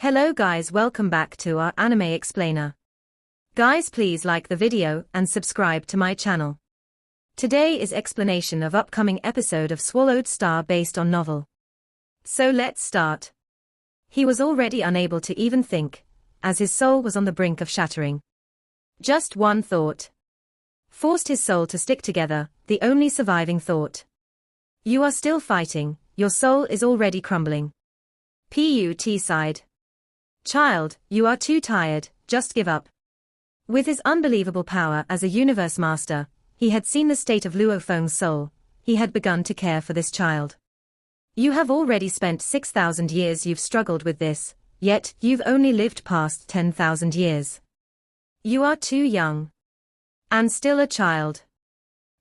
Hello guys, welcome back to our anime explainer. Guys, please like the video and subscribe to my channel. Today is explanation of upcoming episode of Swallowed Star based on novel. So let's start. He was already unable to even think, as his soul was on the brink of shattering. Just one thought forced his soul to stick together, the only surviving thought. You are still fighting, your soul is already crumbling. Put sighed. Child, you are too tired, just give up. With his unbelievable power as a universe master, he had seen the state of Luo Feng's soul. He had begun to care for this child. You have already spent 6,000 years, you've struggled with this, yet you've only lived past 10,000 years. You are too young. And still a child.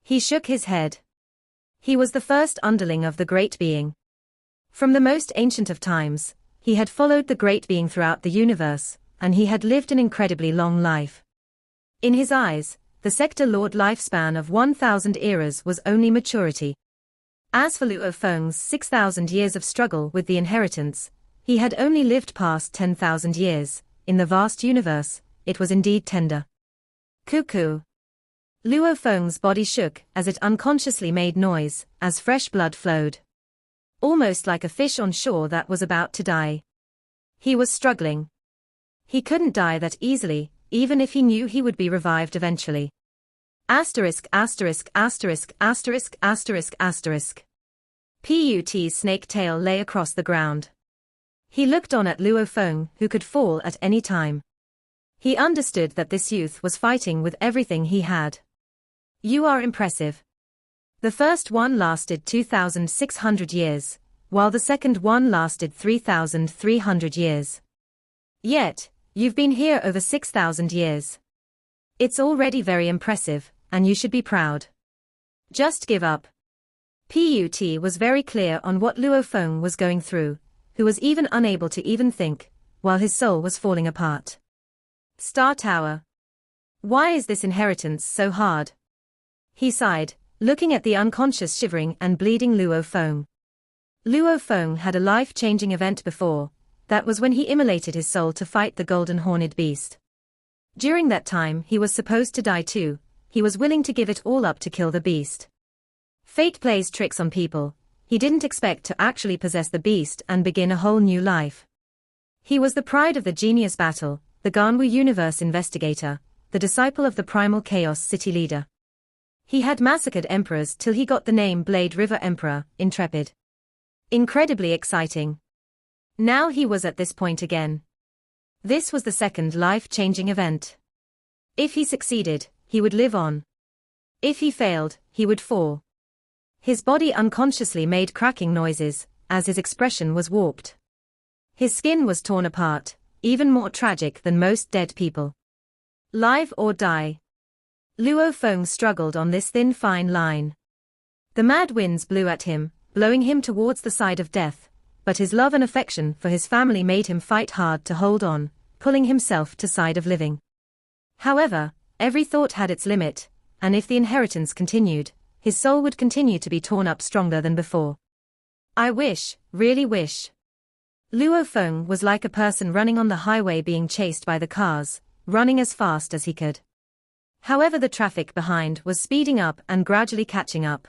He shook his head. He was the first underling of the Great Being. From the most ancient of times, he had followed the Great Being throughout the universe, and he had lived an incredibly long life. In his eyes, the Sector Lord lifespan of 1,000 eras was only maturity. As for Luo Feng's 6,000 years of struggle with the inheritance, he had only lived past 10,000 years. In the vast universe, it was indeed tender. Cuckoo. Luo Feng's body shook as it unconsciously made noise, as fresh blood flowed. Almost like a fish on shore that was about to die. He was struggling. He couldn't die that easily, even if he knew he would be revived eventually. Asterisk asterisk asterisk asterisk asterisk asterisk. Put's snake tail lay across the ground. He looked on at Luo Feng, who could fall at any time. He understood that this youth was fighting with everything he had. You are impressive. The first one lasted 2,600 years, while the second one lasted 3,300 years. Yet, you've been here over 6,000 years. It's already very impressive, and you should be proud. Just give up. Put was very clear on what Luo Feng was going through, who was even unable to even think, while his soul was falling apart. Star Tower. Why is this inheritance so hard? He sighed, looking at the unconscious, shivering and bleeding Luo Feng. Luo Feng had a life-changing event before. That was when he immolated his soul to fight the golden horned beast. During that time he was supposed to die too. He was willing to give it all up to kill the beast. Fate plays tricks on people. He didn't expect to actually possess the beast and begin a whole new life. He was the pride of the Genius Battle, the Ganwu Universe investigator, the disciple of the Primal Chaos City leader. He had massacred emperors till he got the name Blade River Emperor, intrepid. Incredibly exciting. Now he was at this point again. This was the second life-changing event. If he succeeded, he would live on. If he failed, he would fall. His body unconsciously made cracking noises, as his expression was warped. His skin was torn apart, even more tragic than most dead people. Live or die. Luo Feng struggled on this thin fine line. The mad winds blew at him, blowing him towards the side of death, but his love and affection for his family made him fight hard to hold on, pulling himself to side of living. However, every thought had its limit, and if the inheritance continued, his soul would continue to be torn up stronger than before. I wish, really wish. Luo Feng was like a person running on the highway being chased by the cars, running as fast as he could. However, the traffic behind was speeding up and gradually catching up.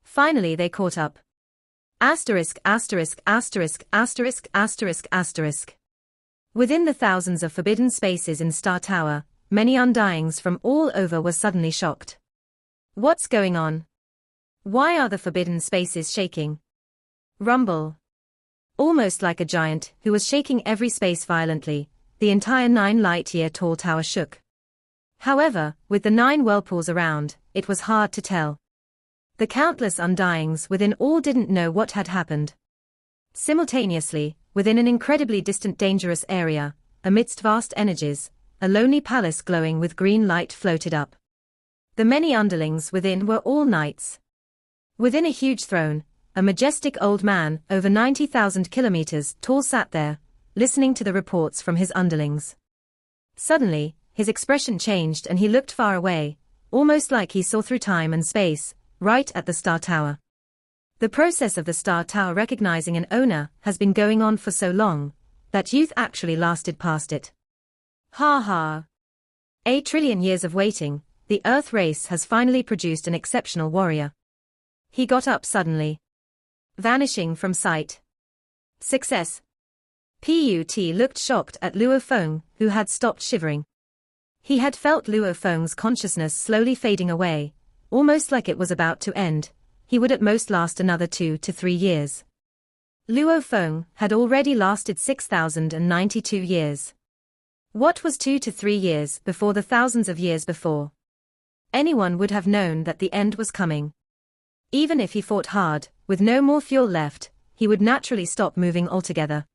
Finally they caught up. Asterisk asterisk asterisk asterisk asterisk asterisk. Within the thousands of forbidden spaces in Star Tower, many undyings from all over were suddenly shocked. What's going on? Why are the forbidden spaces shaking? Rumble. Almost like a giant who was shaking every space violently, the entire 9 light-year tall tower shook. However, with the 9 whirlpools around, it was hard to tell. The countless undyings within all didn't know what had happened. Simultaneously, within an incredibly distant dangerous area, amidst vast energies, a lonely palace glowing with green light floated up. The many underlings within were all knights. Within a huge throne, a majestic old man, over 90,000 kilometers tall, sat there, listening to the reports from his underlings. Suddenly, his expression changed and he looked far away, almost like he saw through time and space, right at the Star Tower. The process of the Star Tower recognizing an owner has been going on for so long, That youth actually lasted past it. Ha ha. 8 trillion years of waiting, the Earth race has finally produced an exceptional warrior. He got up suddenly, vanishing from sight. Success. Put looked shocked at Luo Feng, who had stopped shivering. He had felt Luo Feng's consciousness slowly fading away, almost like it was about to end. He would at most last another 2 to 3 years. Luo Feng had already lasted 6,092 years. What was 2 to 3 years before the thousands of years before? Anyone would have known that the end was coming. Even if he fought hard, with no more fuel left, he would naturally stop moving altogether.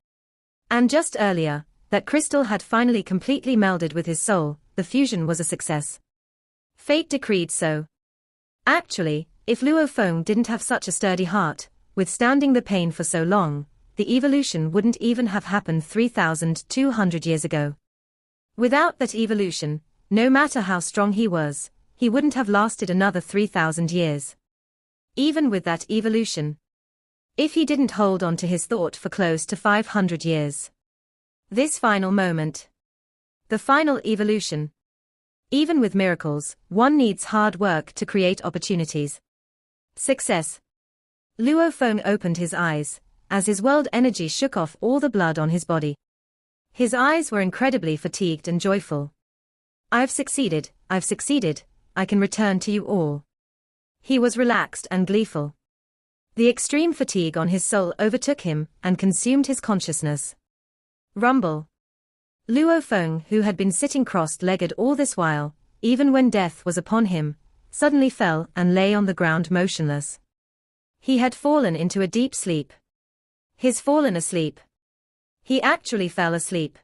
And just earlier, that crystal had finally completely melded with his soul. The fusion was a success. Fate decreed so. Actually, if Luo Feng didn't have such a sturdy heart, withstanding the pain for so long, the evolution wouldn't even have happened 3,200 years ago. Without that evolution, no matter how strong he was, he wouldn't have lasted another 3,000 years. Even with that evolution. If he didn't hold on to his thought for close to 500 years. This final moment. The final evolution. Even with miracles, one needs hard work to create opportunities. Success. Luo Feng opened his eyes, as his world energy shook off all the blood on his body. His eyes were incredibly fatigued and joyful. I've succeeded, I can return to you all. He was relaxed and gleeful. The extreme fatigue on his soul overtook him and consumed his consciousness. Rumble. Luo Feng, who had been sitting crossed-legged all this while, even when death was upon him, suddenly fell and lay on the ground motionless. He had fallen into a deep sleep. He's fallen asleep. He actually fell asleep.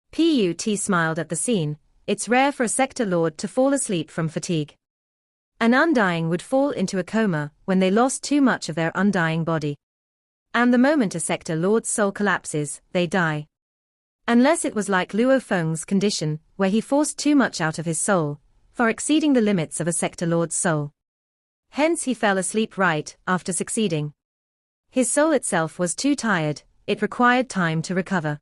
Put smiled at the scene. It's rare for a sector lord to fall asleep from fatigue. An undying would fall into a coma when they lost too much of their undying body. And the moment a sector lord's soul collapses, they die. Unless it was like Luo Feng's condition, where he forced too much out of his soul, far exceeding the limits of a sector lord's soul. Hence he fell asleep right after succeeding. His soul itself was too tired, it required time to recover.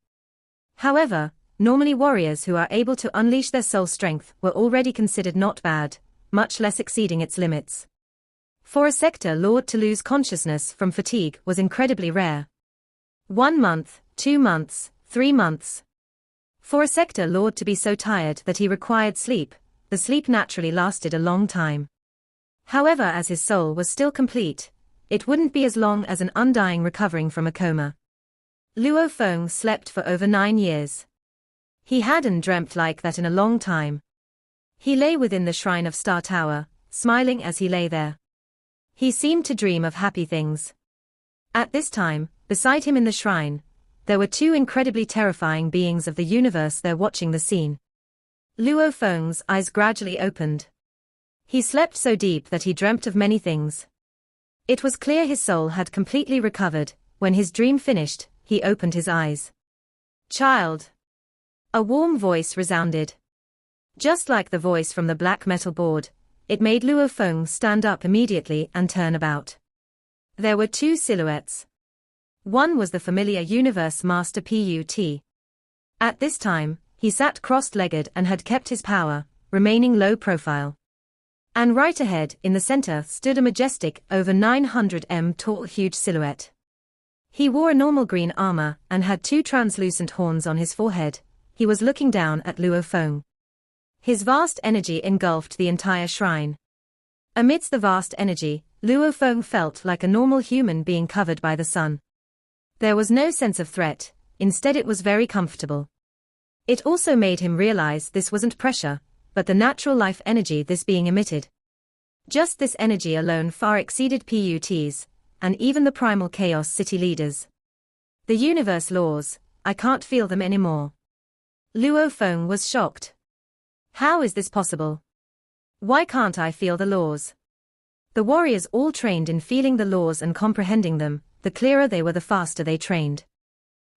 However, normally warriors who are able to unleash their soul strength were already considered not bad, much less exceeding its limits. For a sector lord to lose consciousness from fatigue was incredibly rare. 1 month, 2 months, 3 months. For a sector lord to be so tired that he required sleep, the sleep naturally lasted a long time. However, as his soul was still complete, it wouldn't be as long as an undying recovering from a coma. Luo Feng slept for over 9 years. He hadn't dreamt like that in a long time. He lay within the shrine of Star Tower, smiling as he lay there. He seemed to dream of happy things. At this time, beside him in the shrine, there were 2 incredibly terrifying beings of the universe there watching the scene. Luo Feng's eyes gradually opened. He slept so deep that he dreamt of many things. It was clear his soul had completely recovered. When his dream finished, he opened his eyes. Child. A warm voice resounded. Just like the voice from the black metal board, it made Luo Feng stand up immediately and turn about. There were 2 silhouettes. One was the familiar universe master Put. At this time, he sat crossed-legged and had kept his power, remaining low profile. And right ahead, in the center, stood a majestic, over 900 m tall huge silhouette. He wore a normal green armor and had 2 translucent horns on his forehead. He was looking down at Luo Feng. His vast energy engulfed the entire shrine. Amidst the vast energy, Luo Feng felt like a normal human being covered by the sun. There was no sense of threat, instead it was very comfortable. It also made him realize this wasn't pressure, but the natural life energy this being emitted. Just this energy alone far exceeded Put's, and even the primal chaos city leaders. The universe laws, I can't feel them anymore. Luo Feng was shocked. How is this possible? Why can't I feel the laws? The warriors all trained in feeling the laws and comprehending them. The clearer they were, the faster they trained.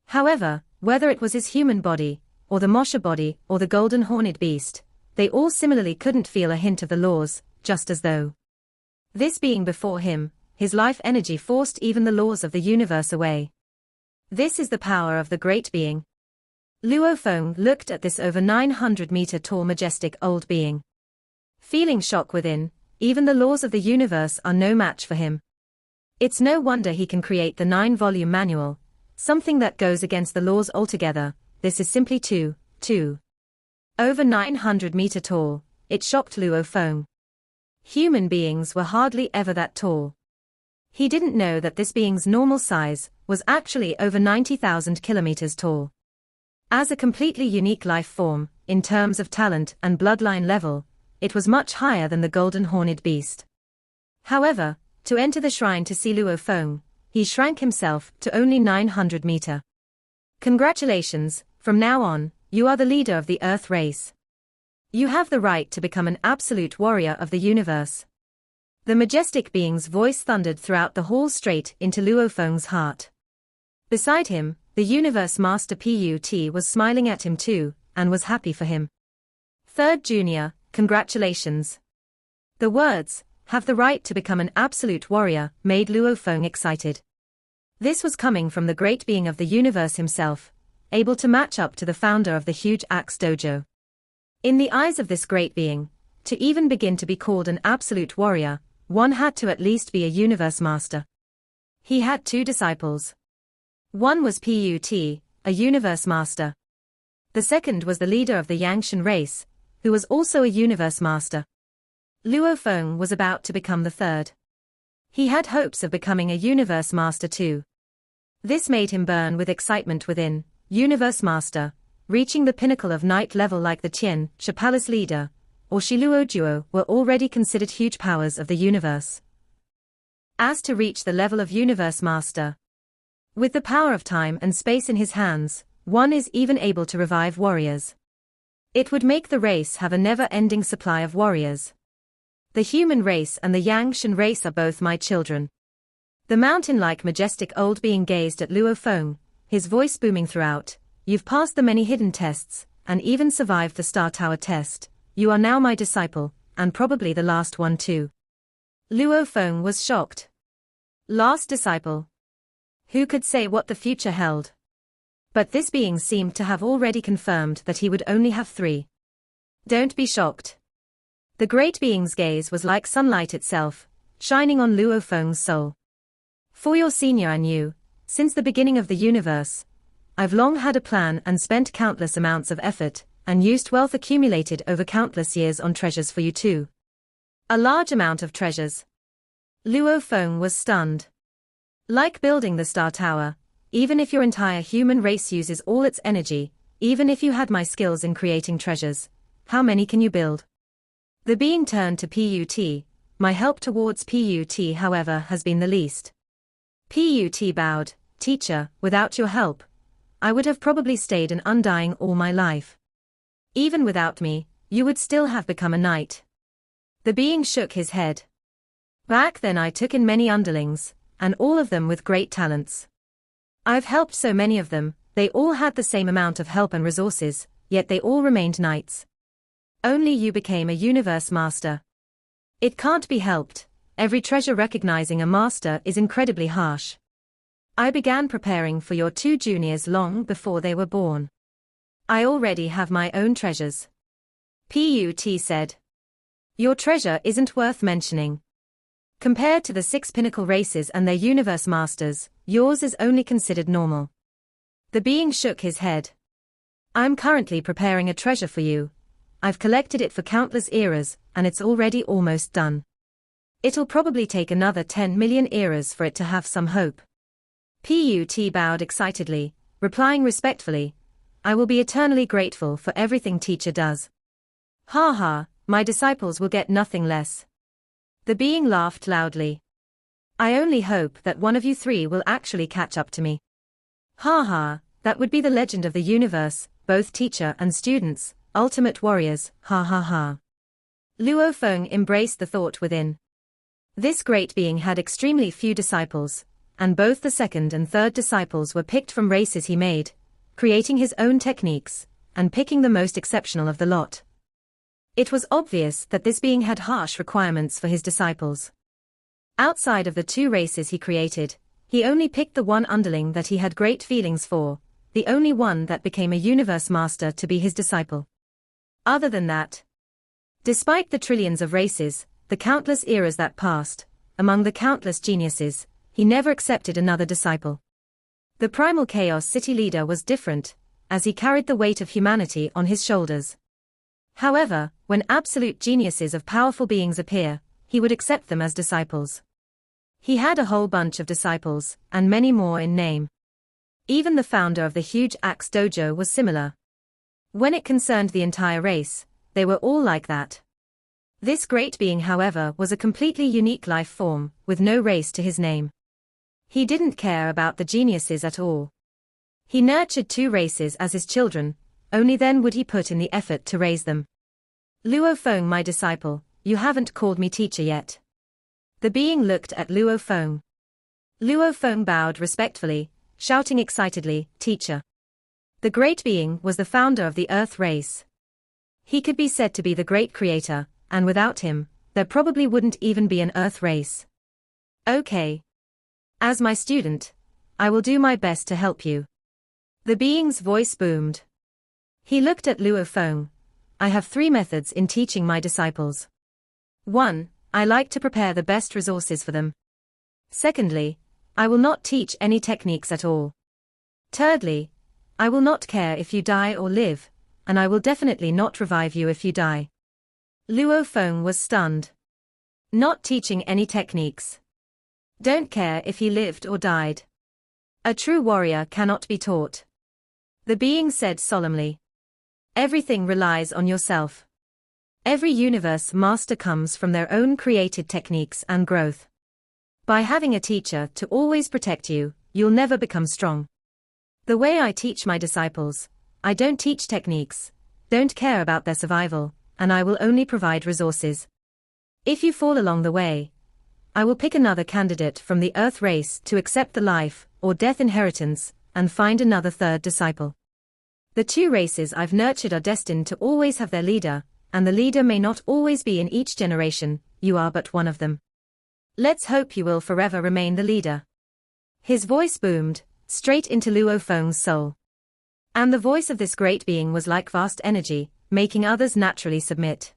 However, whether it was his human body, or the Mosha body, or the golden horned beast, they all similarly couldn't feel a hint of the laws, just as though this being before him, his life energy forced even the laws of the universe away. This is the power of the great being. Luo Feng looked at this over 900-meter tall majestic old being. Feeling shock within, even the laws of the universe are no match for him. It's no wonder he can create the 9-volume manual, something that goes against the laws altogether. This is simply too. Over 900-meter tall, it shocked Luo Feng. Human beings were hardly ever that tall. He didn't know that this being's normal size was actually over 90,000 kilometers tall. As a completely unique life form, in terms of talent and bloodline level, it was much higher than the golden horned beast. However, to enter the shrine to see Luo Feng, he shrank himself to only 900 meter. Congratulations, from now on, you are the leader of the Earth race. You have the right to become an absolute warrior of the universe. The majestic being's voice thundered throughout the hall straight into Luo Feng's heart. Beside him, the Universe Master Put was smiling at him too, and was happy for him. Third Junior, congratulations. The words, have the right to become an absolute warrior, made Luo Feng excited. This was coming from the great being of the universe himself, able to match up to the founder of the huge Axe Dojo. In the eyes of this great being, to even begin to be called an absolute warrior, one had to at least be a universe master. He had 2 disciples. One was Put, a universe master. The second was the leader of the Yangshan race, who was also a universe master. Luo Feng was about to become the third. He had hopes of becoming a universe master too. This made him burn with excitement within. Universe master, reaching the pinnacle of night level like the Tian, Shi Palace leader, or Shiluo Duo were already considered huge powers of the universe. As to reach the level of universe master, with the power of time and space in his hands, one is even able to revive warriors. It would make the race have a never-ending supply of warriors. The human race and the Yangshan race are both my children. The mountain-like majestic old being gazed at Luo Feng, his voice booming throughout. You've passed the many hidden tests, and even survived the Star Tower test. You are now my disciple, and probably the last one too. Luo Feng was shocked. Last disciple. Who could say what the future held? But this being seemed to have already confirmed that he would only have 3. Don't be shocked. The great being's gaze was like sunlight itself, shining on Luo Feng's soul. For your senior and you, since the beginning of the universe, I've long had a plan and spent countless amounts of effort, and used wealth accumulated over countless years on treasures for you too. A large amount of treasures. Luo Feng was stunned. Like building the Star Tower, even if your entire human race uses all its energy, even if you had my skills in creating treasures, how many can you build? The being turned to Put, my help towards Put however has been the least. Put bowed, teacher, without your help, I would have probably stayed an undying all my life. Even without me, you would still have become a knight. The being shook his head. Back then I took in many underlings, and all of them with great talents. I've helped so many of them, they all had the same amount of help and resources, yet they all remained knights. Only you became a universe master. It can't be helped, every treasure recognizing a master is incredibly harsh. I began preparing for your 2 juniors long before they were born. I already have my own treasures. Put said. Your treasure isn't worth mentioning. Compared to the 6 pinnacle races and their universe masters, yours is only considered normal. The being shook his head. I'm currently preparing a treasure for you. I've collected it for countless eras, and it's already almost done. It'll probably take another 10 million eras for it to have some hope. Put bowed excitedly, replying respectfully, I will be eternally grateful for everything teacher does. Ha ha, my disciples will get nothing less. The being laughed loudly. I only hope that one of you 3 will actually catch up to me. Ha ha, that would be the legend of the universe, both teacher and students, ultimate warriors, ha ha ha. Luo Feng embraced the thought within. This great being had extremely few disciples, and both the second and third disciples were picked from races he made, creating his own techniques, and picking the most exceptional of the lot. It was obvious that this being had harsh requirements for his disciples. Outside of the 2 races he created, He only picked the one underling that he had great feelings for, the only one that became a universe master to be his disciple. Other than that, despite the trillions of races, the countless eras that passed, among the countless geniuses, he never accepted another disciple. The primal Chaos City leader was different, as he carried the weight of humanity on his shoulders. However, when absolute geniuses of powerful beings appear, he would accept them as disciples. He had a whole bunch of disciples, and many more in name. Even the founder of the huge Axe Dojo was similar. When it concerned the entire race, they were all like that. This great being, however, was a completely unique life form, with no race to his name. He didn't care about the geniuses at all. He nurtured 2 races as his children, only then would he put in the effort to raise them. Luo Feng, my disciple, you haven't called me teacher yet. The being looked at Luo Feng. Luo Feng bowed respectfully, shouting excitedly, "Teacher." The great being was the founder of the Earth race. He could be said to be the great creator, and without him, there probably wouldn't even be an Earth race. Okay. As my student, I will do my best to help you. The being's voice boomed. He looked at Luo Feng. I have 3 methods in teaching my disciples. 1. I like to prepare the best resources for them. Secondly, I will not teach any techniques at all. Thirdly, I will not care if you die or live, and I will definitely not revive you if you die. Luo Feng was stunned. Not teaching any techniques. Don't care if he lived or died. A true warrior cannot be taught. The being said solemnly. Everything relies on yourself. Every universe master comes from their own created techniques and growth. By having a teacher to always protect you, you'll never become strong. The way I teach my disciples, I don't teach techniques, don't care about their survival, and I will only provide resources. If you fall along the way, I will pick another candidate from the Earth race to accept the life or death inheritance, and find another 3rd disciple. The 2 races I've nurtured are destined to always have their leader, and the leader may not always be in each generation, you are but one of them. Let's hope you will forever remain the leader. His voice boomed, straight into Luo Feng's soul. And the voice of this great being was like vast energy, making others naturally submit.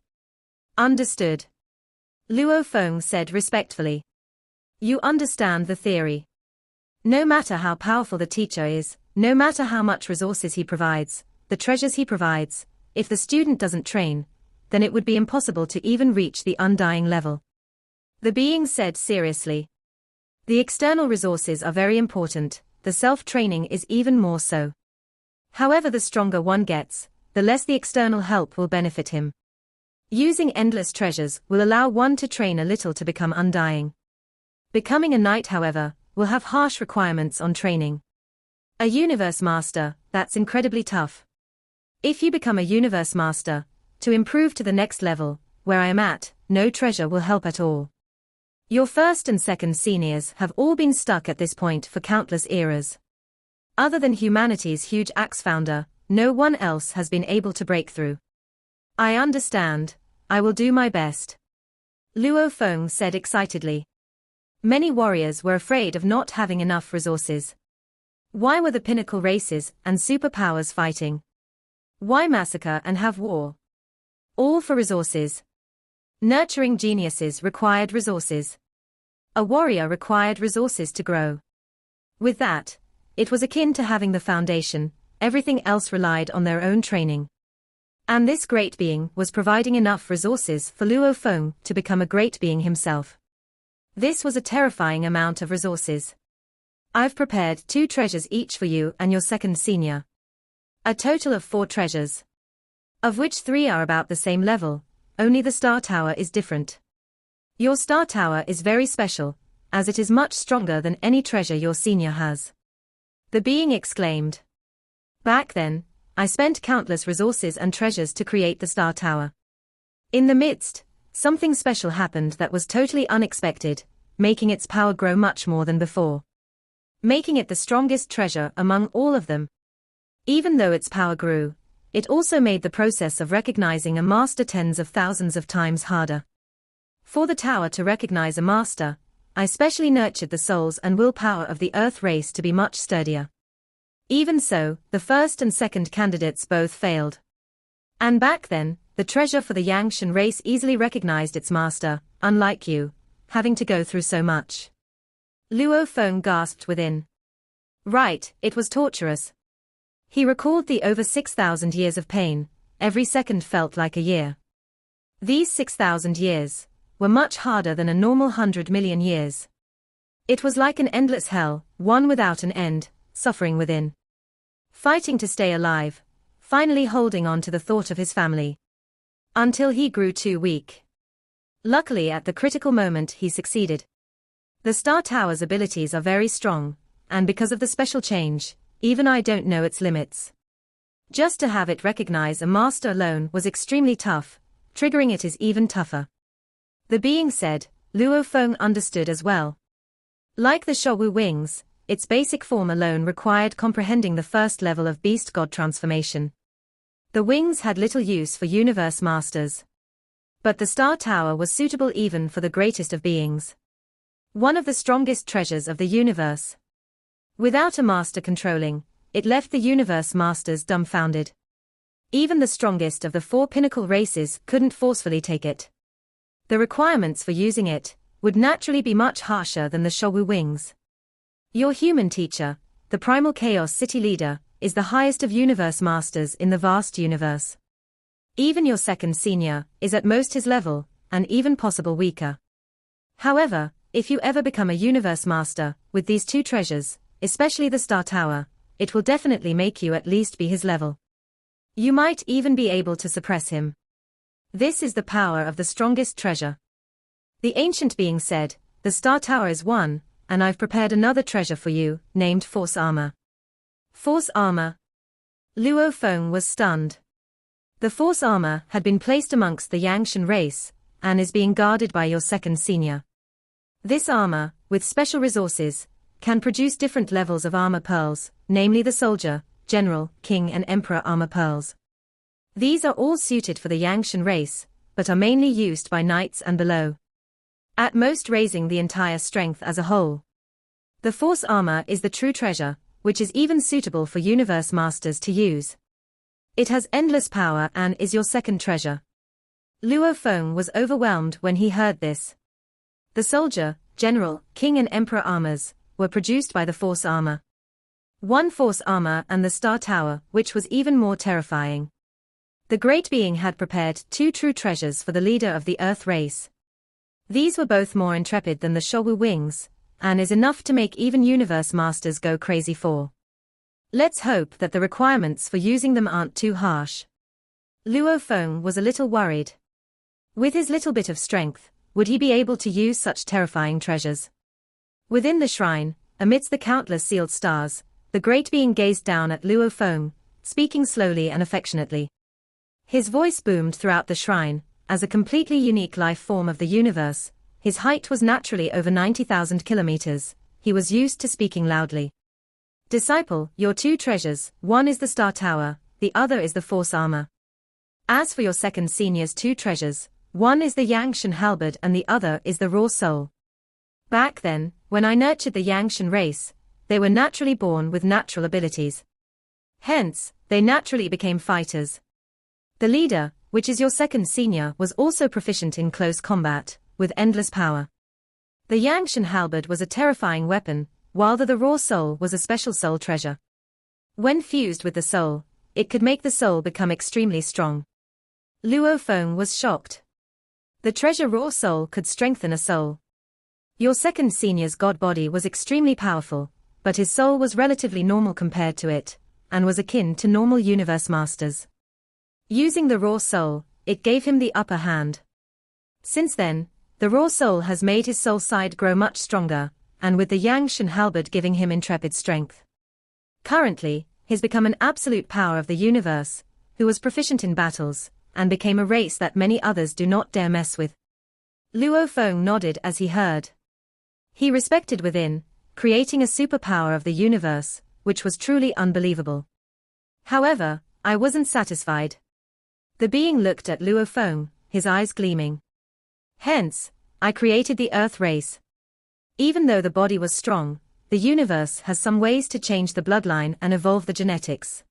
Understood. Luo Feng said respectfully. You understand the theory. No matter how powerful the teacher is, no matter how much resources he provides, the treasures he provides, if the student doesn't train, then it would be impossible to even reach the undying level. The being said seriously. The external resources are very important, the self-training is even more so. However, the stronger one gets, the less the external help will benefit him. Using endless treasures will allow one to train a little to become undying. Becoming a knight, however, will have harsh requirements on training. A universe master, that's incredibly tough. If you become a universe master, to improve to the next level, where I am at, no treasure will help at all. Your 1st and 2nd seniors have all been stuck at this point for countless eras. Other than humanity's huge axe founder, no one else has been able to break through. I understand, I will do my best. Luo Feng said excitedly. Many warriors were afraid of not having enough resources. Why were the pinnacle races and superpowers fighting? Why massacre and have war? All for resources. Nurturing geniuses required resources. A warrior required resources to grow. With that, it was akin to having the foundation, everything else relied on their own training. And this great being was providing enough resources for Luo Feng to become a great being himself. This was a terrifying amount of resources. I've prepared 2 treasures each for you and your 2nd senior. A total of 4 treasures. Of which 3 are about the same level, only the Star Tower is different. Your Star Tower is very special, as it is much stronger than any treasure your senior has. The being exclaimed. Back then, I spent countless resources and treasures to create the Star Tower. In the midst, something special happened that was totally unexpected, making its power grow much more than before. Making it the strongest treasure among all of them. Even though its power grew, it also made the process of recognizing a master tens of thousands of times harder. For the tower to recognize a master, I specially nurtured the souls and willpower of the Earth race to be much sturdier. Even so, the first and second candidates both failed. And back then, the treasure for the Yangshan race easily recognized its master, unlike you, having to go through so much. Luo Feng gasped within. Right, it was torturous. He recalled the over 6,000 years of pain. Every second felt like a year. These 6,000 years were much harder than a normal 100 million years. It was like an endless hell, one without an end, suffering within. Fighting to stay alive, finally holding on to the thought of his family. Until he grew too weak. Luckily at the critical moment he succeeded. The Star Tower's abilities are very strong, and because of the special change, even I don't know its limits. Just to have it recognize a master alone was extremely tough, triggering it is even tougher. The being said, Luo Feng understood as well. Like the Showu wings, its basic form alone required comprehending the first level of beast-god transformation. The wings had little use for universe masters. But the Star Tower was suitable even for the greatest of beings. One of the strongest treasures of the universe. Without a master controlling, it left the universe masters dumbfounded. Even the strongest of the four pinnacle races couldn't forcefully take it. The requirements for using it would naturally be much harsher than the Showu wings. Your human teacher, the primal chaos city leader, is the highest of universe masters in the vast universe. Even your second senior is at most his level, and even possible weaker. However, if you ever become a universe master with these two treasures, especially the Star Tower, it will definitely make you at least be his level. You might even be able to suppress him. This is the power of the strongest treasure. The ancient being said, the Star Tower is one, and I've prepared another treasure for you, named Force Armor. Force Armor? Luo Feng was stunned. The Force Armor had been placed amongst the Yangshan race, and is being guarded by your second senior. This armor, with special resources, can produce different levels of armor pearls, namely the soldier, general, king and emperor armor pearls. These are all suited for the Yangshan race, but are mainly used by knights and below. At most raising the entire strength as a whole. The force armor is the true treasure, which is even suitable for universe masters to use. It has endless power and is your second treasure. Luo Feng was overwhelmed when he heard this. The soldier, general, king and emperor armors were produced by the force armor. One force armor and the Star Tower, which was even more terrifying. The great being had prepared two true treasures for the leader of the Earth race. These were both more intrepid than the Showu wings, and is enough to make even universe masters go crazy for. Let's hope that the requirements for using them aren't too harsh. Luo Feng was a little worried. With his little bit of strength, would he be able to use such terrifying treasures? Within the shrine, amidst the countless sealed stars, the great being gazed down at Luo Feng, speaking slowly and affectionately. His voice boomed throughout the shrine. As a completely unique life form of the universe, his height was naturally over 90,000 kilometers. He was used to speaking loudly. Disciple, your two treasures, one is the Star Tower, the other is the Force Armor. As for your second senior's two treasures, one is the Yangshan Halberd and the other is the Raw Soul. Back then, when I nurtured the Yangshan race, they were naturally born with natural abilities. Hence, they naturally became fighters. The leader, which is your second senior, was also proficient in close combat, with endless power. The Yangshan Halberd was a terrifying weapon, while the Raw Soul was a special soul treasure. When fused with the soul, it could make the soul become extremely strong. Luo Feng was shocked. The treasure Raw Soul could strengthen a soul. Your second senior's god body was extremely powerful, but his soul was relatively normal compared to it, and was akin to normal universe masters. Using the Raw Soul, it gave him the upper hand. Since then, the Raw Soul has made his soul side grow much stronger, and with the Yangshan Halberd giving him intrepid strength. Currently, he's become an absolute power of the universe, who was proficient in battles, and became a race that many others do not dare mess with. Luo Feng nodded as he heard. He respected within, creating a superpower of the universe, which was truly unbelievable. However, I wasn't satisfied. The being looked at Luo Feng, his eyes gleaming. Hence, I created the Earth race. Even though the body was strong, the universe has some ways to change the bloodline and evolve the genetics.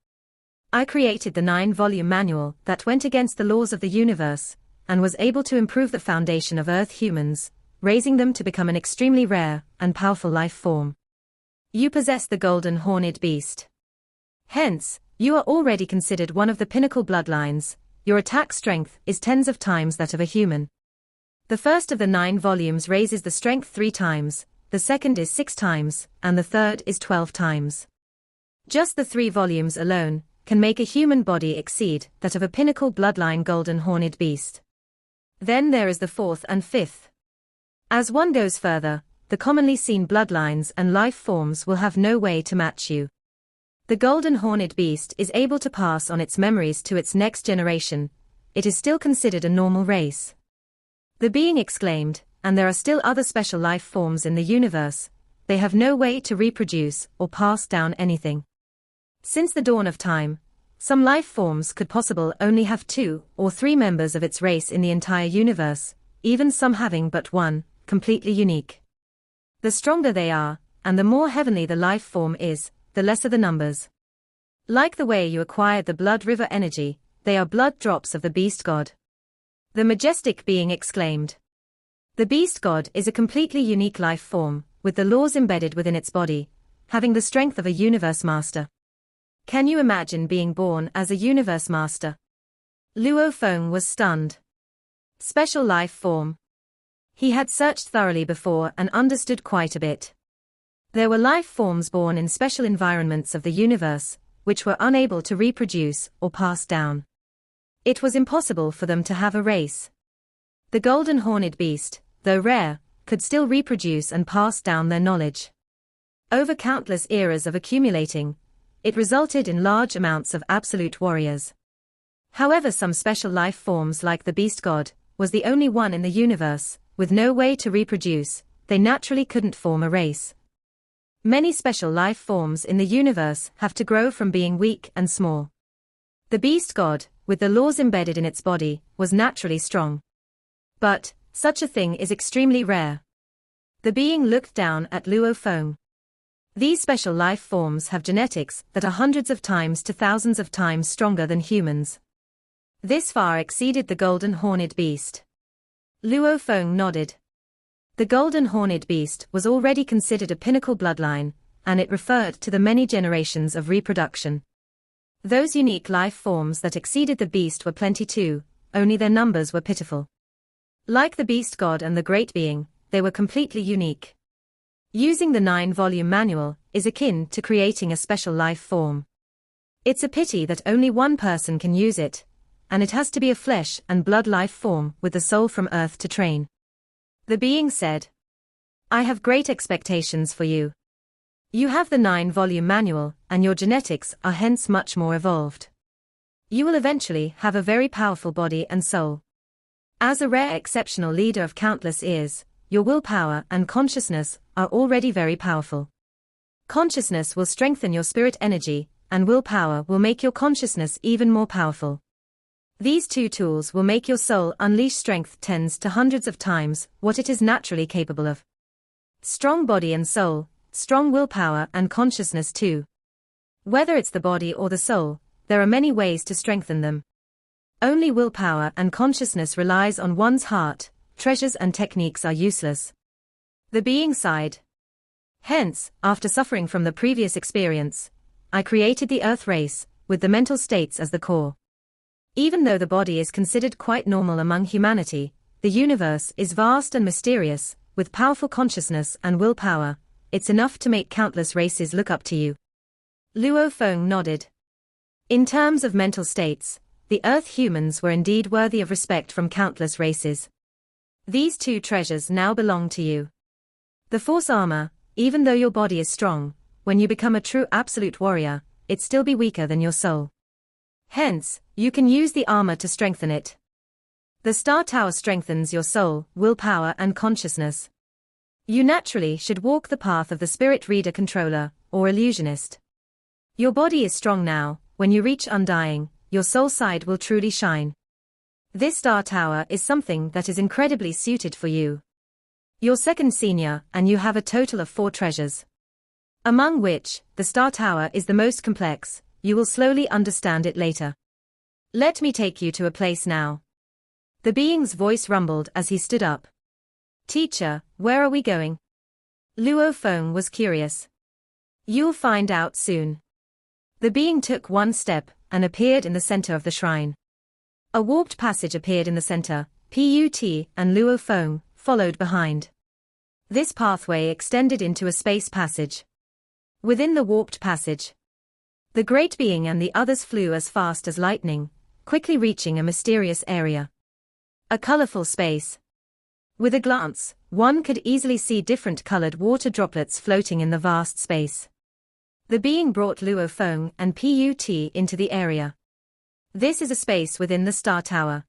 I created the 9-volume manual that went against the laws of the universe, and was able to improve the foundation of Earth humans, raising them to become an extremely rare and powerful life form. You possess the golden horned beast. Hence, you are already considered one of the pinnacle bloodlines. Your attack strength is tens of times that of a human. The first of the 9 volumes raises the strength 3 times, the second is 6 times, and the third is 12 times. Just the 3 volumes alone can make a human body exceed that of a pinnacle bloodline golden horned beast. Then there is the 4th and 5th. As one goes further, the commonly seen bloodlines and life forms will have no way to match you. The golden horned beast is able to pass on its memories to its next generation. It is still considered a normal race. The being exclaimed, and there are still other special life forms in the universe. They have no way to reproduce or pass down anything. Since the dawn of time, some life forms could possibly only have 2 or 3 members of its race in the entire universe, even some having but one, completely unique. The stronger they are, and the more heavenly the life form is, the lesser the numbers. Like the way you acquired the blood river energy, they are blood drops of the beast god. The majestic being exclaimed. The beast god is a completely unique life form, with the laws embedded within its body, having the strength of a universe master. Can you imagine being born as a universe master? Luo Feng was stunned. Special life form. He had searched thoroughly before and understood quite a bit. There were life forms born in special environments of the universe, which were unable to reproduce or pass down. It was impossible for them to have a race. The golden horned beast, though rare, could still reproduce and pass down their knowledge. Over countless eras of accumulating, it resulted in large amounts of absolute warriors. However, some special life forms like the beast god was the only one in the universe, with no way to reproduce. They naturally couldn't form a race. Many special life forms in the universe have to grow from being weak and small. The beast god, with the laws embedded in its body, was naturally strong. But such a thing is extremely rare. The being looked down at Luo Feng. These special life forms have genetics that are hundreds of times to thousands of times stronger than humans. This far exceeded the golden horned beast. Luo Feng nodded. The golden horned beast was already considered a pinnacle bloodline, and it referred to the many generations of reproduction. Those unique life forms that exceeded the beast were plenty too, only their numbers were pitiful. Like the beast god and the great being, they were completely unique. Using the 9-volume manual is akin to creating a special life form. It's a pity that only one person can use it, and it has to be a flesh and blood life form with the soul from Earth to train. The being said, I have great expectations for you. You have the 9-volume manual, and your genetics are hence much more evolved. You will eventually have a very powerful body and soul. As a rare exceptional leader of countless ears, your willpower and consciousness are already very powerful. Consciousness will strengthen your spirit energy, and willpower will make your consciousness even more powerful. These two tools will make your soul unleash strength tens to hundreds of times what it is naturally capable of. Strong body and soul, strong willpower and consciousness too. Whether it's the body or the soul, there are many ways to strengthen them. Only willpower and consciousness relies on one's heart. Treasures and techniques are useless. The being sighed. Hence, after suffering from the previous experience, I created the Earth race, with the mental states as the core. Even though the body is considered quite normal among humanity, the universe is vast and mysterious, with powerful consciousness and willpower. It's enough to make countless races look up to you. Luo Feng nodded. In terms of mental states, the Earth humans were indeed worthy of respect from countless races. These two treasures now belong to you. The Force armor, even though your body is strong, when you become a true absolute warrior, it still be weaker than your soul. Hence, you can use the armor to strengthen it. The Star Tower strengthens your soul, willpower and consciousness. You naturally should walk the path of the spirit reader controller, or illusionist. Your body is strong now. When you reach undying, your soul side will truly shine. This Star Tower is something that is incredibly suited for you. You're second senior, and you have a total of 4 treasures. Among which, the Star Tower is the most complex. You will slowly understand it later. Let me take you to a place now. The being's voice rumbled as he stood up. Teacher, where are we going? Luo Feng was curious. You'll find out soon. The being took one step and appeared in the center of the shrine. A warped passage appeared in the center, Put, and Luo Feng followed behind. This pathway extended into a space passage. Within the warped passage, the great being and the others flew as fast as lightning, quickly reaching a mysterious area. A colorful space. With a glance, one could easily see different colored water droplets floating in the vast space. The being brought Luo Feng and Put into the area. This is a space within the Star Tower.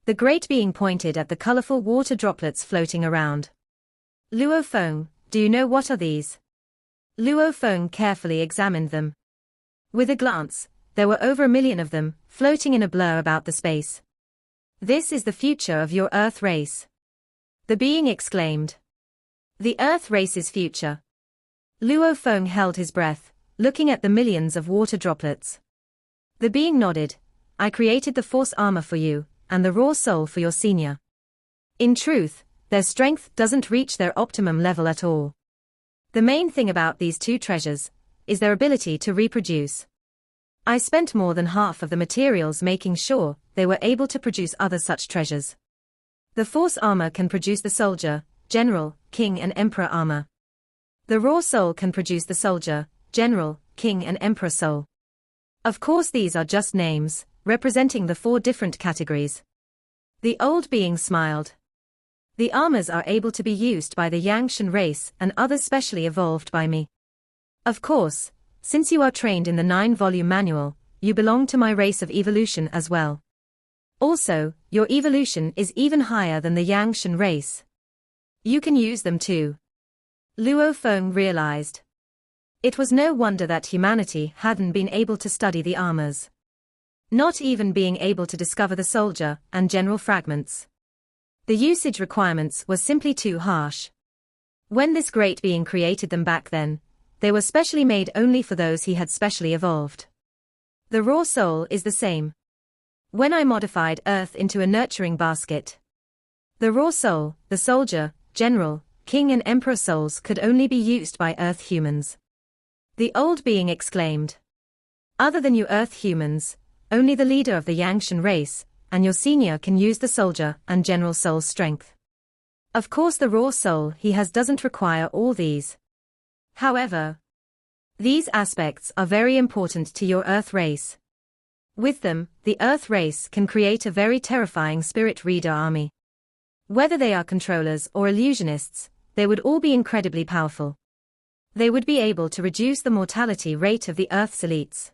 The great being pointed at the colorful water droplets floating around. Luo Feng, do you know what are these? Luo Feng carefully examined them. With a glance, there were over 1 million of them, floating in a blur about the space. This is the future of your Earth race. The being exclaimed. The Earth race's future. Luo Feng held his breath, looking at the millions of water droplets. The being nodded. I created the Force armor for you, and the Raw Soul for your senior. In truth, their strength doesn't reach their optimum level at all. The main thing about these 2 treasures is their ability to reproduce. I spent more than half of the materials making sure they were able to produce other such treasures. The Force armor can produce the soldier, general, king and emperor armor. The Raw Soul can produce the soldier, general, king and emperor soul. Of course these are just names, representing the 4 different categories. The old being smiled. The armors are able to be used by the Yangshan race and others specially evolved by me. Of course, since you are trained in the 9-volume manual, you belong to my race of evolution as well. Also, your evolution is even higher than the Yangshan race. You can use them too. Luo Feng realized. It was no wonder that humanity hadn't been able to study the armors. Not even being able to discover the soldier and general fragments. The usage requirements were simply too harsh. When this great being created them back then, they were specially made only for those he had specially evolved. The Raw Soul is the same. When I modified Earth into a nurturing basket, the Raw Soul, the soldier, general, king and emperor souls could only be used by Earth humans. The old being exclaimed. Other than you Earth humans, only the leader of the Yangshan race, and your senior can use the soldier and general soul's strength. Of course the Raw Soul he has doesn't require all these. However, these aspects are very important to your Earth race. With them, the Earth race can create a very terrifying spirit reader army. Whether they are controllers or illusionists, they would all be incredibly powerful. They would be able to reduce the mortality rate of the Earth's elites.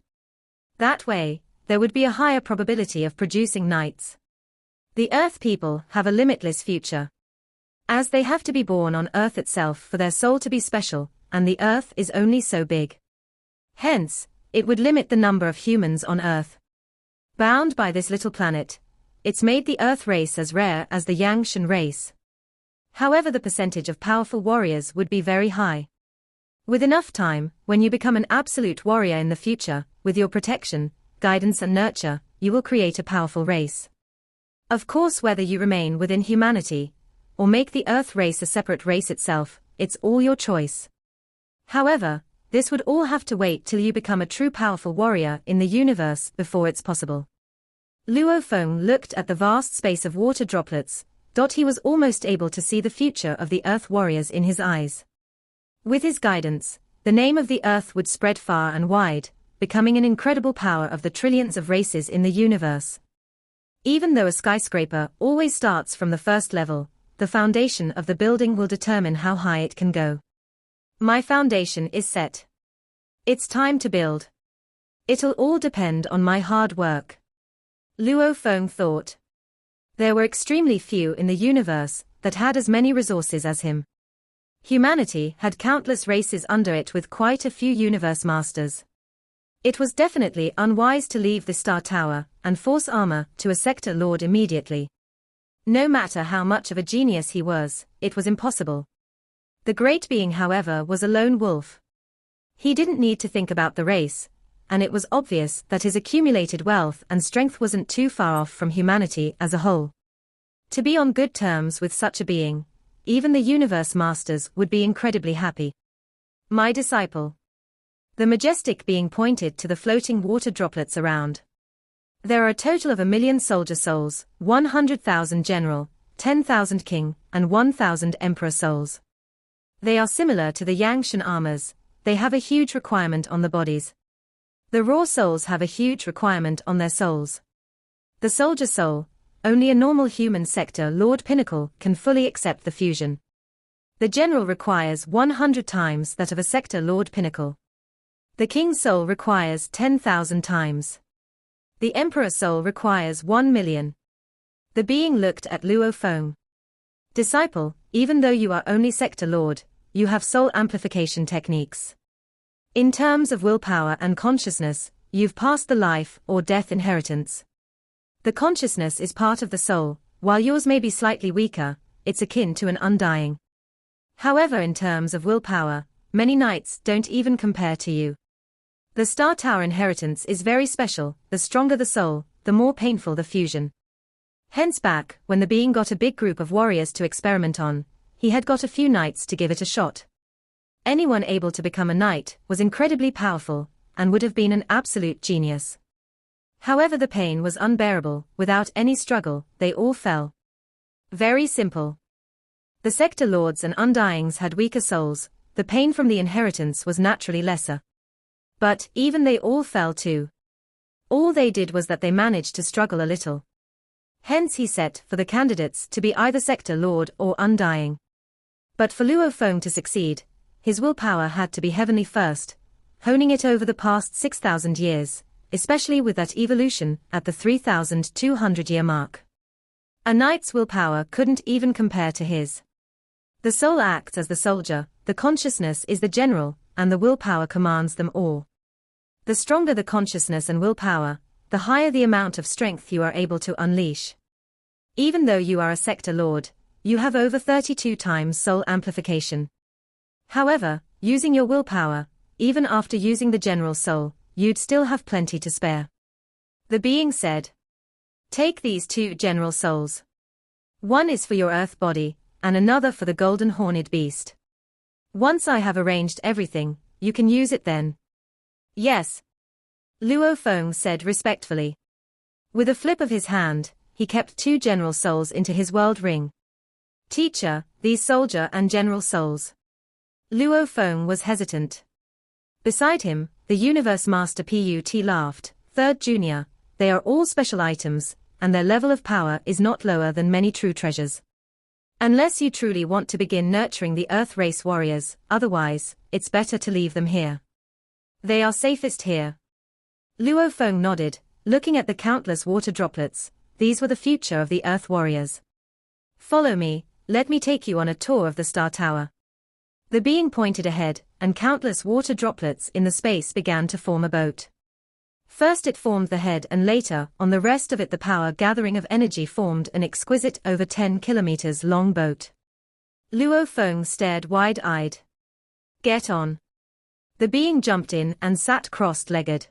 That way, there would be a higher probability of producing knights. The Earth people have a limitless future. As they have to be born on Earth itself for their soul to be special, and the Earth is only so big. Hence, it would limit the number of humans on Earth. Bound by this little planet, it's made the Earth race as rare as the Yangshan race. However, the percentage of powerful warriors would be very high. With enough time, when you become an absolute warrior in the future, with your protection, guidance and nurture, you will create a powerful race. Of course, whether you remain within humanity, or make the Earth race a separate race itself, it's all your choice. However, this would all have to wait till you become a true powerful warrior in the universe before it's possible. Luo Feng looked at the vast space of water droplets. He was almost able to see the future of the Earth warriors in his eyes. With his guidance, the name of the Earth would spread far and wide, becoming an incredible power of the trillions of races in the universe. Even though a skyscraper always starts from the first level, the foundation of the building will determine how high it can go. My foundation is set. It's time to build. It'll all depend on my hard work. Luo Feng thought. There were extremely few in the universe that had as many resources as him. Humanity had countless races under it with quite a few universe masters. It was definitely unwise to leave the Star Tower and Force armor to a sector lord immediately. No matter how much of a genius he was, it was impossible. The great being, however, was a lone wolf. He didn't need to think about the race, and it was obvious that his accumulated wealth and strength wasn't too far off from humanity as a whole. To be on good terms with such a being, even the universe masters would be incredibly happy. My disciple. The majestic being pointed to the floating water droplets around. There are a total of 1,000,000 soldier souls, 100,000 general, 10,000 king, and 1,000 emperor souls. They are similar to the Yangshan armors, they have a huge requirement on the bodies. The raw souls have a huge requirement on their souls. The soldier soul, only a normal human sector Lord Pinnacle can fully accept the fusion. The general requires 100 times that of a sector Lord Pinnacle. The king's soul requires 10,000 times. The emperor's soul requires 1,000,000. The being looked at Luo Feng. Disciple, even though you are only sector lord, you have soul amplification techniques. In terms of willpower and consciousness, you've passed the life or death inheritance. The consciousness is part of the soul, while yours may be slightly weaker, it's akin to an undying. However, in terms of willpower, many knights don't even compare to you. The Star Tower inheritance is very special, the stronger the soul, the more painful the fusion. Hence back, when the being got a big group of warriors to experiment on, he had got a few knights to give it a shot. Anyone able to become a knight was incredibly powerful, and would have been an absolute genius. However, the pain was unbearable, without any struggle, they all fell. Very simple. The sector lords and undyings had weaker souls, the pain from the inheritance was naturally lesser. But, even they all fell too. All they did was that they managed to struggle a little. Hence he set for the candidates to be either sector lord or undying. But for Luo Feng to succeed, his willpower had to be heavenly first, honing it over the past 6,000 years, especially with that evolution at the 3,200-year mark. A knight's willpower couldn't even compare to his. The soul acts as the soldier, the consciousness is the general, and the willpower commands them all. The stronger the consciousness and willpower, the higher the amount of strength you are able to unleash. Even though you are a sector lord, you have over 32 times soul amplification. However, using your willpower, even after using the general soul, you'd still have plenty to spare. The being said, "Take these 2 general souls. One is for your earth body, and another for the golden horned beast. Once I have arranged everything, you can use it then." "Yes," Luo Feng said respectfully. With a flip of his hand, he kept 2 general souls into his world ring. "Teacher, these soldier and general souls." Luo Feng was hesitant. Beside him, the universe master Put laughed. "Third junior, they are all special items, and their level of power is not lower than many true treasures. Unless you truly want to begin nurturing the Earth race warriors, otherwise, it's better to leave them here. They are safest here." Luo Feng nodded, looking at the countless water droplets. These were the future of the Earth warriors. "Follow me, let me take you on a tour of the Star Tower." The being pointed ahead, and countless water droplets in the space began to form a boat. First it formed the head, and later, on the rest of it, the power gathering of energy formed an exquisite over 10 kilometers long boat. Luo Feng stared wide-eyed. "Get on." The being jumped in and sat crossed-legged.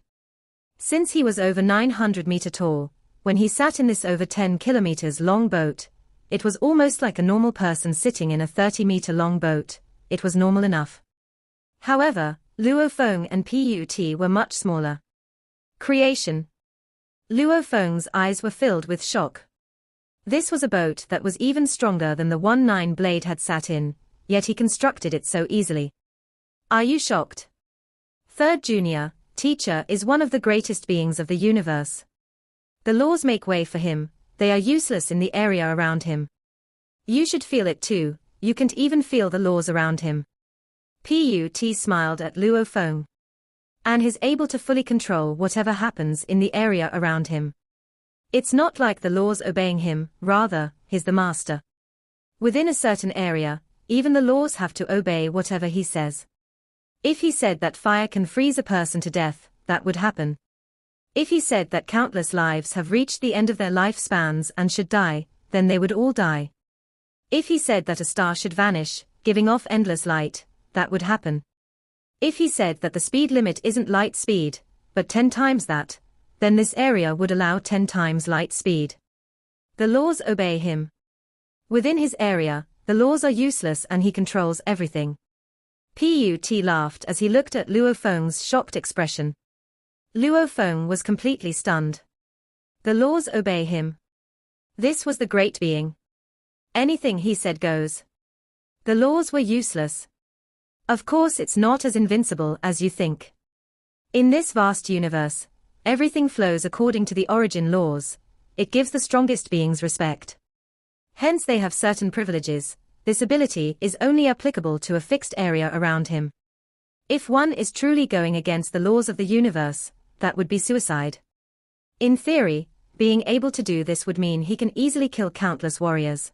Since he was over 900 meters tall, when he sat in this over 10 kilometers long boat, it was almost like a normal person sitting in a 30-meter long boat. It was normal enough. However, Luo Feng and Put were much smaller. Creation. Luo Feng's eyes were filled with shock. This was a boat that was even stronger than the one Nine Blade had sat in, yet he constructed it so easily. "Are you shocked?" Third junior, teacher is one of the greatest beings of the universe. The laws make way for him, they are useless in the area around him. You should feel it too, you can't even feel the laws around him. Put smiled at Luo Feng. And is able to fully control whatever happens in the area around him. It's not like the laws obeying him, rather, he's the master. Within a certain area, even the laws have to obey whatever he says. If he said that fire can freeze a person to death, that would happen. If he said that countless lives have reached the end of their lifespans and should die, then they would all die. If he said that a star should vanish, giving off endless light, that would happen. If he said that the speed limit isn't light speed, but 10 times that, then this area would allow 10 times light speed. The laws obey him. Within his area, the laws are useless and he controls everything. Put laughed as he looked at Luo Feng's shocked expression. Luo Feng was completely stunned. The laws obey him. This was the great being. Anything he said goes. The laws were useless. Of course it's not as invincible as you think. In this vast universe, everything flows according to the origin laws. It gives the strongest beings respect. Hence they have certain privileges. This ability is only applicable to a fixed area around him. If one is truly going against the laws of the universe, that would be suicide. In theory, being able to do this would mean he can easily kill countless warriors.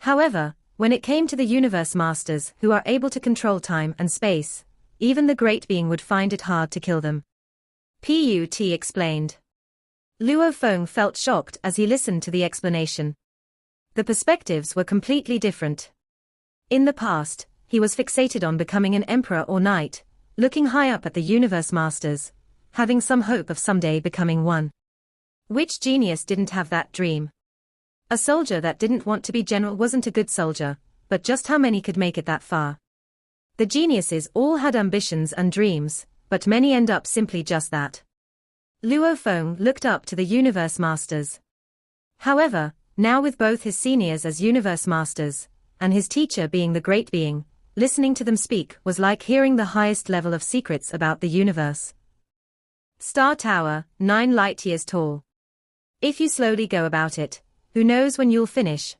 However, when it came to the universe masters who are able to control time and space, even the great being would find it hard to kill them. Put explained. Luo Feng felt shocked as he listened to the explanation. The perspectives were completely different. In the past, he was fixated on becoming an emperor or knight, looking high up at the universe masters, having some hope of someday becoming one. Which genius didn't have that dream? A soldier that didn't want to be general wasn't a good soldier, but just how many could make it that far? The geniuses all had ambitions and dreams, but many end up simply just that. Luo Feng looked up to the universe masters. However, now with both his seniors as universe masters, and his teacher being the great being, listening to them speak was like hearing the highest level of secrets about the universe. Star Tower, 9 light years tall. If you slowly go about it, who knows when you'll finish?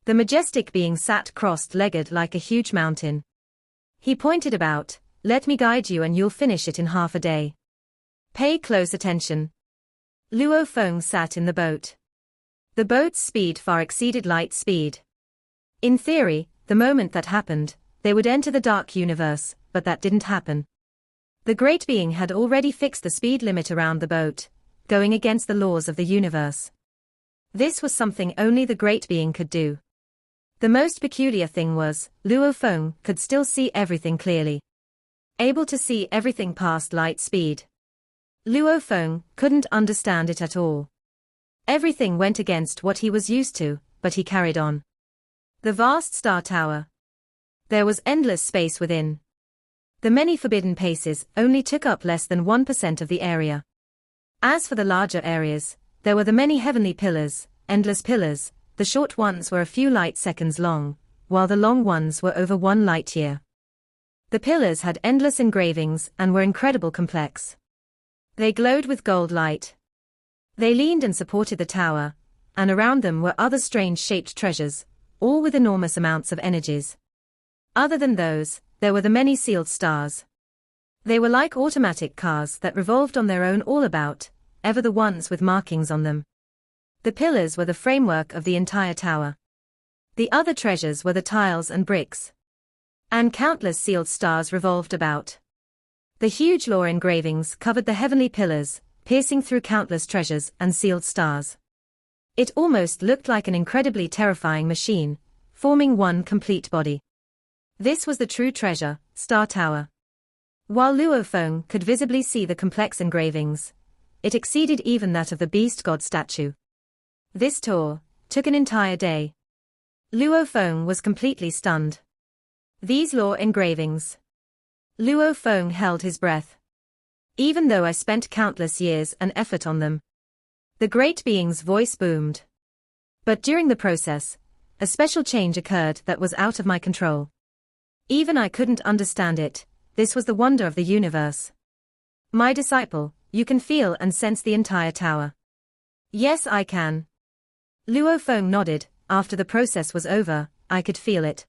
The majestic being sat crossed-legged like a huge mountain. He pointed about, let me guide you and you'll finish it in half a day. Pay close attention. Luo Feng sat in the boat. The boat's speed far exceeded light speed. In theory, the moment that happened, they would enter the dark universe, but that didn't happen. The great being had already fixed the speed limit around the boat, going against the laws of the universe. This was something only the great being could do. The most peculiar thing was, Luo Feng could still see everything clearly. Able to see everything past light speed. Luo Feng couldn't understand it at all. Everything went against what he was used to, but he carried on. The vast star tower. There was endless space within. The many forbidden paces only took up less than 1% of the area. As for the larger areas, there were the many heavenly pillars, endless pillars. The short ones were a few light seconds long, while the long ones were over 1 light year. The pillars had endless engravings and were incredibly complex. They glowed with gold light. They leaned and supported the tower, and around them were other strange-shaped treasures, all with enormous amounts of energies. Other than those, there were the many sealed stars. They were like automatic cars that revolved on their own all about, ever the ones with markings on them. The pillars were the framework of the entire tower. The other treasures were the tiles and bricks. And countless sealed stars revolved about. The huge lore engravings covered the heavenly pillars, piercing through countless treasures and sealed stars. It almost looked like an incredibly terrifying machine, forming one complete body. This was the true treasure, Star Tower. While Luo Feng could visibly see the complex engravings, it exceeded even that of the beast god statue. This tour took an entire day. Luo Feng was completely stunned. These lore engravings. Luo Feng held his breath. Even though I spent countless years and effort on them. The great being's voice boomed. But during the process, a special change occurred that was out of my control. Even I couldn't understand it. This was the wonder of the universe. My disciple, you can feel and sense the entire tower. Yes, I can. Luo Feng nodded. After the process was over, I could feel it.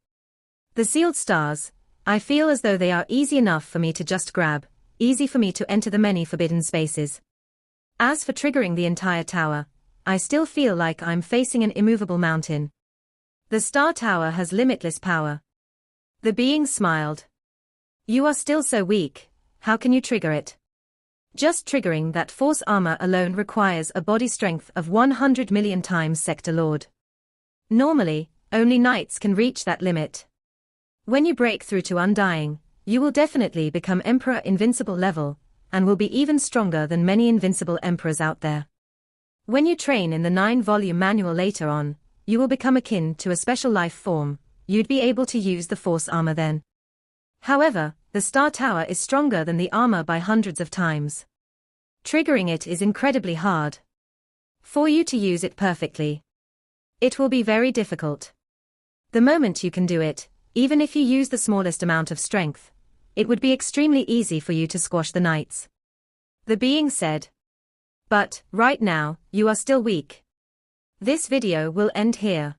The sealed stars, I feel as though they are easy enough for me to just grab, easy for me to enter the many forbidden spaces. As for triggering the entire tower, I still feel like I'm facing an immovable mountain. The Star Tower has limitless power. The being smiled. You are still so weak, how can you trigger it? Just triggering that force armor alone requires a body strength of 100 million times Sector Lord. Normally, only knights can reach that limit. When you break through to Undying, you will definitely become Emperor Invincible level, and will be even stronger than many invincible emperors out there. When you train in the 9-volume manual later on, you will become akin to a special life form. You'd be able to use the Force armor then. However, the Star Tower is stronger than the armor by hundreds of times. Triggering it is incredibly hard. For you to use it perfectly, it will be very difficult. The moment you can do it, even if you use the smallest amount of strength, it would be extremely easy for you to squash the knights. The being said. But, right now, you are still weak. This video will end here.